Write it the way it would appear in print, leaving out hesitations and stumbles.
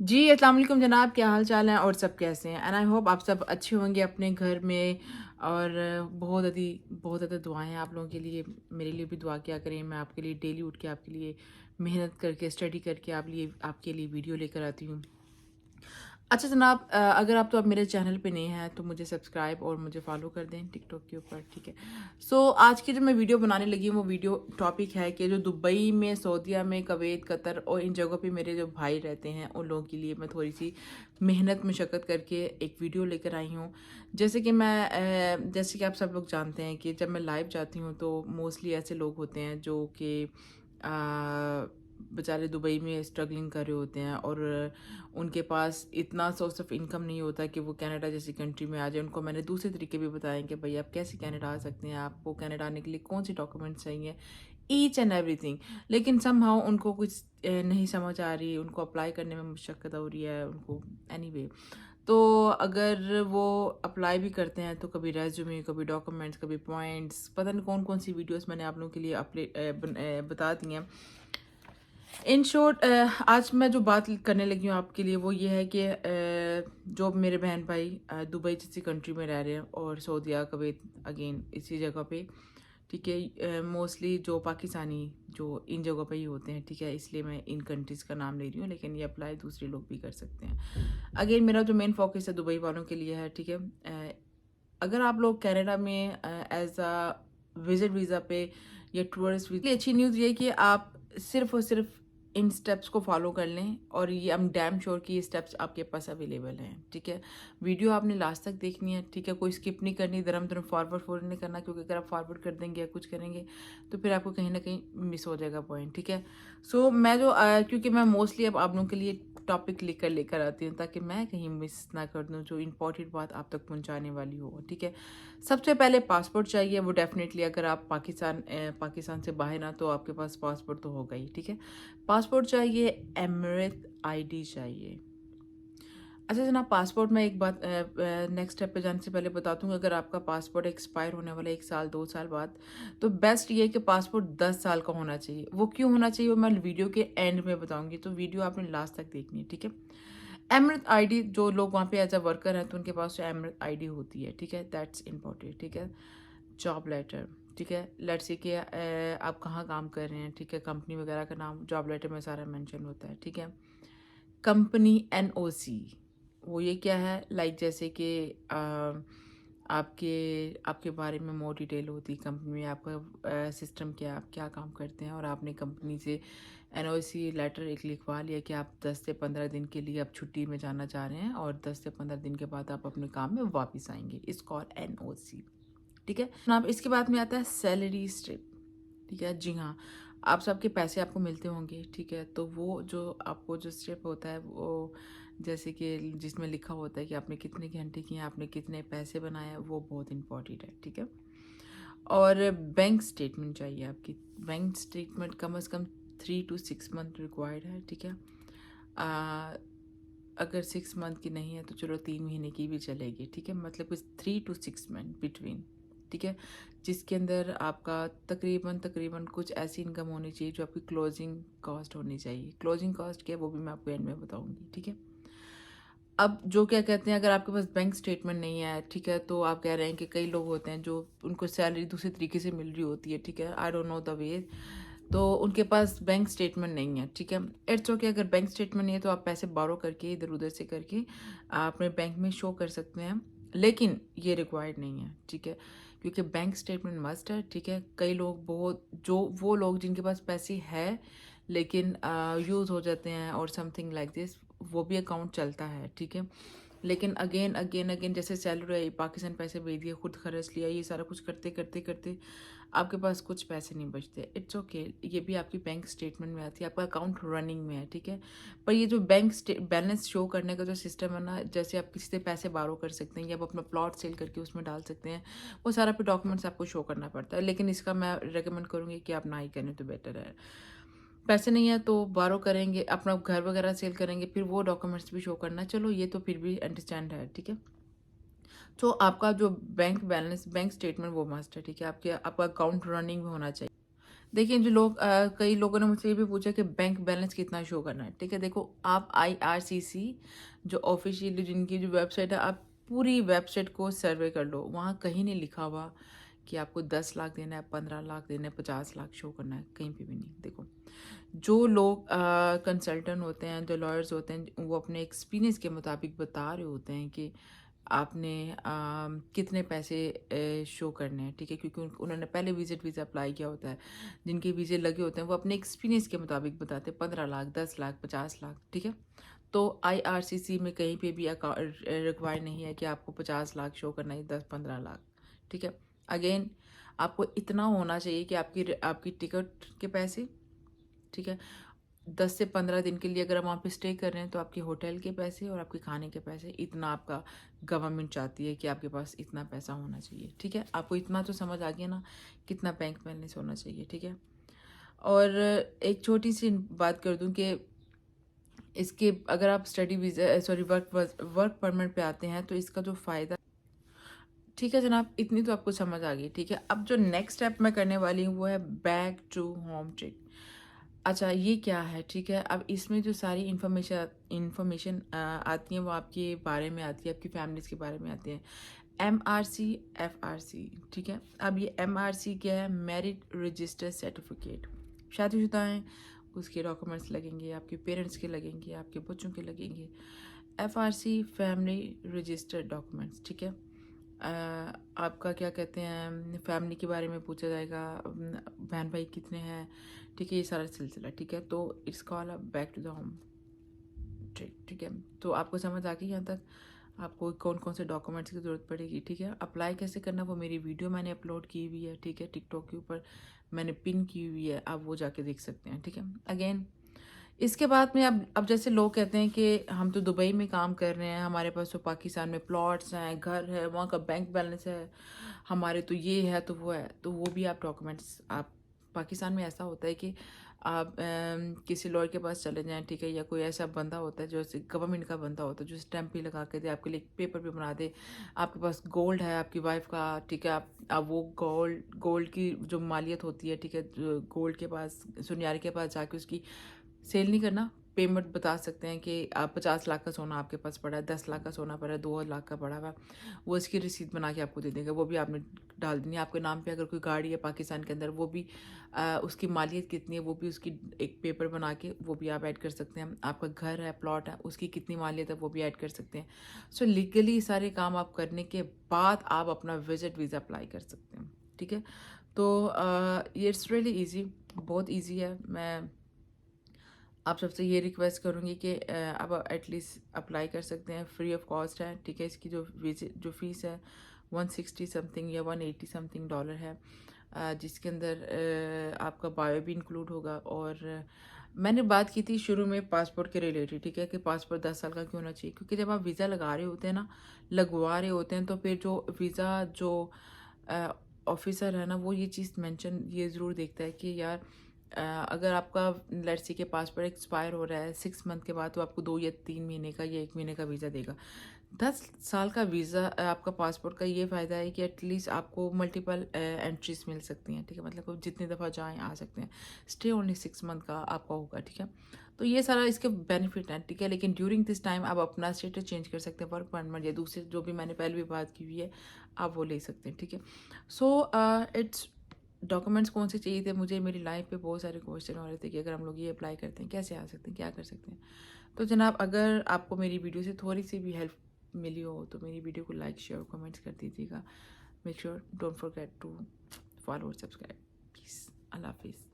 जी, अस्सलाम वालेकुम जनाब, क्या हाल चाल है और सब कैसे हैं? एंड आई होप आप सब अच्छे होंगे अपने घर में। और बहुत ज़्यादा दुआएं हैं आप लोगों के लिए। मेरे लिए भी दुआ किया करें। मैं आपके लिए डेली उठ के आपके लिए मेहनत करके स्टडी करके आपके लिए वीडियो लेकर आती हूँ। अच्छा जनाब, अगर आप तो अब मेरे चैनल पे नए हैं तो मुझे सब्सक्राइब और मुझे फॉलो कर दें टिकटॉक के ऊपर, ठीक है। आज की जो मैं वीडियो बनाने लगी हूँ वो वीडियो टॉपिक है कि जो दुबई में, सऊदीया में, कुवैत, कतर और इन जगहों पे मेरे जो भाई रहते हैं उन लोगों के लिए मैं थोड़ी सी मेहनत मशक्क़त करके एक वीडियो लेकर आई हूँ। जैसे कि आप सब लोग जानते हैं कि जब मैं लाइव जाती हूँ तो मोस्टली ऐसे लोग होते हैं जो कि बेचारे दुबई में स्ट्रगलिंग कर रहे होते हैं और उनके पास इतना सोर्स ऑफ इनकम नहीं होता कि वो कनाडा जैसी कंट्री में आ जाए। उनको मैंने दूसरे तरीके भी बताए कि भाई आप कैसे कनाडा आ सकते हैं, आपको कनाडा आने के लिए कौन सी डॉक्यूमेंट्स चाहिए, ईच एंड एवरीथिंग। लेकिन समहाउ उनको कुछ नहीं समझ आ रही, उनको अप्लाई करने में मुशक्कत हो रही है उनको। एनीवे, तो अगर वो अप्लाई भी करते हैं तो कभी रेज्यूमे, कभी डॉक्यूमेंट्स, कभी पॉइंट्स, पता नहीं कौन कौन सी वीडियोस मैंने आप लोगों के लिए बता दी हैं। इन शॉर्ट, आज मैं जो बात करने लगी हूँ आपके लिए वो ये है कि जो मेरे बहन भाई दुबई जैसी कंट्री में रह रहे हैं और सऊदीया, कुवैत, अगेन इसी जगह पे, ठीक है। मोस्टली जो पाकिस्तानी जो इन जगहों पे ही होते हैं, ठीक है, इसलिए मैं इन कंट्रीज़ का नाम ले रही हूँ, लेकिन ये अप्लाई दूसरे लोग भी कर सकते हैं। अगेन मेरा जो मेन फोकस है दुबई वालों के लिए है, ठीक है। अगर आप लोग कनाडा में एज अ विजिट वीज़ा पे या टूरिस्ट वीज़ा, अच्छी न्यूज़ ये है कि आप सिर्फ और सिर्फ इन स्टेप्स को फॉलो कर लें और ये आई एम डैम श्योर कि ये स्टेप्स आपके पास अवेलेबल हैं, ठीक है। वीडियो आपने लास्ट तक देखनी है, ठीक है, कोई स्किप नहीं करनी, धर्म धर्म फॉरवर्ड नहीं करना, क्योंकि अगर आप फॉरवर्ड कर देंगे या कुछ करेंगे तो फिर आपको कहीं ना कहीं मिस हो जाएगा पॉइंट, ठीक है। क्योंकि मैं मोस्टली अब आप लोगों के लिए टॉपिक लेकर आती हूँ ताकि मैं कहीं मिस ना कर दूँ जो इम्पोर्टेंट बात आप तक पहुँचाने वाली हो, ठीक है। सबसे पहले पासपोर्ट चाहिए, वो डेफिनेटली अगर आप पाकिस्तान से बाहर ना तो आपके पास पासपोर्ट तो होगा ही, ठीक है। पासपोर्ट चाहिए, एमिरेट आईडी चाहिए। अच्छा जनाब, पासपोर्ट में एक बात नेक्स्ट स्टेप पे जाने से पहले बता दूँ, अगर आपका पासपोर्ट एक्सपायर होने वाला है 1 साल 2 साल बाद, तो बेस्ट ये है कि पासपोर्ट 10 साल का होना चाहिए। वो क्यों होना चाहिए वो मैं वीडियो के एंड में बताऊंगी, तो वीडियो आपने लास्ट तक देखनी है, ठीक है। एमिरेट आईडी, जो लोग वहाँ पे एज अ वर्कर हैं तो उनके पास जो एमिरेट आईडी होती है, ठीक है, दैट्स इम्पोर्टेंट, ठीक है। जॉब लेटर, ठीक है, लेट्स से कि आप कहाँ काम कर रहे हैं, ठीक है, कंपनी वगैरह का नाम जॉब लेटर में सारा मेंशन होता है, ठीक है। कंपनी एनओसी, वो ये क्या है, लाइक जैसे कि आपके आपके बारे में मोर डिटेल होती है कंपनी में, आपका सिस्टम क्या है, आप क्या काम करते हैं, और आपने कंपनी से एनओसी लेटर एक लिखवा लिया कि आप 10 से 15 दिन के लिए आप छुट्टी में जाना चाह रहे हैं और 10 से 15 दिन के बाद आप अपने काम में वापस आएंगे, इस कॉल एनओसी, ठीक है। अब इसके बाद में आता है सैलरी स्लिप, ठीक है। जी हाँ, आप सबके पैसे आपको मिलते होंगे, ठीक है, तो वो जो आपको जो स्टेप होता है वो जैसे कि जिसमें लिखा होता है कि आपने कितने घंटे किए, आपने कितने पैसे बनाए, वो बहुत इंपॉर्टेंट है, ठीक है। और बैंक स्टेटमेंट चाहिए आपकी। बैंक स्टेटमेंट कम से कम 3 to 6 मंथ रिक्वायर्ड है, ठीक है। आ, अगर 6 मंथ की नहीं है तो चलो 3 महीने की भी चलेगी, ठीक है, मतलब कुछ 3 to 6 मंथ बिटवीन, ठीक है, जिसके अंदर आपका तकरीबन तकरीबन कुछ ऐसी इनकम होनी चाहिए जो आपकी क्लोजिंग कॉस्ट होनी चाहिए। क्लोजिंग कॉस्ट क्या है वो भी मैं आपको एंड में बताऊंगी, ठीक है। अब जो क्या कहते हैं, अगर आपके पास बैंक स्टेटमेंट नहीं है, ठीक है, तो आप कह रहे हैं कि कई लोग होते हैं जो उनको सैलरी दूसरे तरीके से मिल रही होती है, ठीक है, I don't know the way, तो उनके पास बैंक स्टेटमेंट नहीं है, ठीक है। इट्स ओके, अगर बैंक स्टेटमेंट नहीं है तो आप पैसे बारो करके इधर उधर से करके आप अपने बैंक में शो कर सकते हैं, लेकिन ये रिक्वायर्ड नहीं है, ठीक है, क्योंकि बैंक स्टेटमेंट मस्ट है, ठीक है। कई लोग बहुत जो वो लोग जिनके पास पैसे है लेकिन यूज़ हो जाते हैं और समथिंग लाइक दिस, वो भी अकाउंट चलता है, ठीक है। लेकिन अगेन अगेन अगेन जैसे सैलरी आई, पाकिस्तान पैसे भेज दिए, खुद खर्च लिया, ये सारा कुछ करते करते करते आपके पास कुछ पैसे नहीं बचते, इट्स ओके, ये भी आपकी बैंक स्टेटमेंट में आती है, आपका अकाउंट रनिंग में है, ठीक है। पर ये जो बैंक बैलेंस शो करने का जो सिस्टम है ना, जैसे आप किसी से पैसे बारो कर सकते हैं या आप अपना प्लॉट सेल करके उसमें डाल सकते हैं, वो सारा पे डॉक्यूमेंट्स आपको शो करना पड़ता है, लेकिन इसका मैं रेकमेंड करूँगी कि आप ना ही करें तो बेटर है। पैसे नहीं है तो बारो करेंगे, अपना घर वगैरह सेल करेंगे, फिर वो डॉक्यूमेंट्स भी शो करना, चलो ये तो फिर भी अंडरस्टैंड है, ठीक है। तो आपका जो बैंक बैलेंस, बैंक स्टेटमेंट वो मस्ट है, ठीक है, आपका अकाउंट रनिंग में होना चाहिए। देखिए जो लोग कई लोगों ने मुझसे ये भी पूछा कि बैंक बैलेंस कितना शो करना है, ठीक है? देखो आप आईआरसीसी जो ऑफ़िशियली जिनकी जो वेबसाइट है, आप पूरी वेबसाइट को सर्वे कर लो, वहाँ कहीं नहीं लिखा हुआ कि आपको 10 लाख देना है, 15 लाख देना है, 50 लाख शो करना है, कहीं पे भी नहीं। देखो, जो लोग कंसल्टेंट होते हैं, जो लॉयर्स होते हैं, वो अपने एक्सपीरियंस के मुताबिक बता रहे होते हैं कि आपने कितने पैसे शो करने हैं, ठीक है? क्योंकि उन्होंने पहले विजिट वीज़ा अप्लाई किया होता है। जिनके वीज़े लगे होते हैं वो अपने एक्सपीरियंस के मुताबिक बताते हैं 15 लाख, 10 लाख, 50 लाख, ठीक है? तो आईआरसीसी में कहीं पे भी रिक्वायर नहीं है कि आपको 50 लाख शो करना है, 10-15 लाख, ठीक है? अगेन आपको इतना होना चाहिए कि आपकी टिकट के पैसे, ठीक है? 10 से 15 दिन के लिए अगर आप वहाँ पे स्टे कर रहे हैं तो आपके होटल के पैसे और आपके खाने के पैसे, इतना आपका गवर्नमेंट चाहती है कि आपके पास इतना पैसा होना चाहिए, ठीक है? आपको इतना तो समझ आ गया ना, कितना बैंक बैलेंस होना चाहिए, ठीक है? और एक छोटी सी बात कर दूं कि इसके अगर आप study visa sorry work permit पे आते हैं तो इसका जो फ़ायदा, ठीक है जनाब, इतनी तो आपको समझ आ गई, ठीक है? अब जो नेक्स्ट स्टेप मैं करने वाली हूँ वो है बैक टू होम ट्रिप। अच्छा ये क्या है, ठीक है? अब इसमें जो सारी इन्फॉर्मेशन आती है वो आपके बारे में आती है, आपकी फैमिलीज़ के बारे में आती है। एमआरसी, एफआरसी, ठीक है? अब ये एमआरसी क्या है? Married register certificate. शादीशुदा हैं, उसके डॉक्यूमेंट्स लगेंगे, आपके पेरेंट्स के लगेंगे, आपके बच्चों के लगेंगे। एफआरसी फैमिली रजिस्टर्ड डॉक्यूमेंट्स, ठीक है? आपका क्या कहते हैं, फैमिली के बारे में पूछा जाएगा, बहन भाई कितने हैं, ठीक है? ये सारा सिलसिला, ठीक है? तो it's call a back to the home trip, ठीक है? तो आपको समझ आ गई यहाँ तक? आपको कौन कौन से डॉक्यूमेंट्स की ज़रूरत पड़ेगी, ठीक है? अप्लाई कैसे करना वो मेरी वीडियो मैंने अपलोड की हुई है, ठीक है? टिकटॉक के ऊपर मैंने पिन की हुई है, आप वो जाके देख सकते हैं, ठीक है? अगेन इसके बाद में अब जैसे लोग कहते हैं कि हम तो दुबई में काम कर रहे हैं, हमारे पास तो पाकिस्तान में प्लॉट्स हैं, घर है, वहाँ का बैंक बैलेंस है, हमारे तो ये है तो वो है, तो वो भी आप डॉक्यूमेंट्स आप पाकिस्तान में ऐसा होता है कि आप किसी लॉयर के पास चले जाएं, ठीक है? या कोई ऐसा बंदा होता है जो गवर्नमेंट का बंदा होता है जो स्टैंप भी लगा के दे, आपके लिए एक पेपर भी बना दे। आपके पास गोल्ड है आपकी वाइफ का, ठीक है? आप वो गोल्ड की जो मालियत होती है, ठीक है? गोल्ड के पास, सुनियारे के पास जाके उसकी सेल नहीं करना, पेमेंट बता सकते हैं कि आप 50 लाख का सोना आपके पास पड़ा है, 10 लाख का सोना पड़ा है, 2 लाख का पड़ा हुआ है, वो इसकी रिसीट बना के आपको दे देंगे, वो भी आपने डाल देनी है। आपके नाम पे अगर कोई गाड़ी है पाकिस्तान के अंदर, वो भी उसकी मालियत कितनी है वो भी उसकी एक पेपर बना के वो भी आप ऐड कर सकते हैं। आपका घर है, प्लॉट है, उसकी कितनी मालियत है वो भी ऐड कर सकते हैं। सो लीगली सारे काम आप करने के बाद आप अपना विजिट वीज़ा अप्लाई कर सकते हैं, ठीक है? तो ये इट्स रियली ईजी, बहुत ईजी है। मैं आप सबसे ये रिक्वेस्ट करूँगी कि आप एटलीस्ट अप्लाई कर सकते हैं, फ्री ऑफ कॉस्ट है, ठीक है? इसकी जो फ़ीस है 160 समथिंग या 180 समथिंग डॉलर है, जिसके अंदर आपका बायो भी इंक्लूड होगा। और मैंने बात की थी शुरू में पासपोर्ट के रिलेटेड, ठीक है? कि पासपोर्ट 10 साल का क्यों होना चाहिए, क्योंकि जब आप वीज़ा लगा रहे होते हैं ना, लगवा रहे होते हैं, तो फिर जो वीज़ा जो ऑफिसर है ना, वो ये चीज़ मेंशन ये ज़रूर देखता है कि यार अगर आपका लड़की के पासपोर्ट एक्सपायर हो रहा है 6 मंथ के बाद, तो आपको 2 या 3 महीने का या 1 महीने का वीज़ा देगा। 10 साल का वीज़ा आपका पासपोर्ट का ये फ़ायदा है कि एटलीस्ट आपको मल्टीपल एंट्रीज मिल सकती हैं, ठीक है? मतलब आप जितनी दफ़ा जाएँ आ सकते हैं। स्टे ओनली 6 मंथ का आपका होगा, ठीक है? तो ये सारा इसके बेनिफिट हैं, ठीक है? लेकिन ड्यूरिंग दिस टाइम आप अपना स्टेटस चेंज कर सकते हैं, वर्क परमिट या दूसरे जो भी मैंने पहले भी बात की हुई है, आप वो ले सकते हैं, ठीक है? सो इट्स डॉक्यूमेंट्स कौन से चाहिए थे मुझे, मेरी लाइफ पे बहुत सारे क्वेश्चन हो रहे थे कि अगर हम लोग ये अप्लाई करते हैं कैसे आ सकते हैं, क्या कर सकते हैं। तो जनाब अगर आपको मेरी वीडियो से थोड़ी सी भी हेल्प मिली हो तो मेरी वीडियो को लाइक शेयर कमेंट्स कर दीजिएगा। Make sure don't forget to follow और सब्सक्राइब प्लीज़। अल्लाह हाफिज़।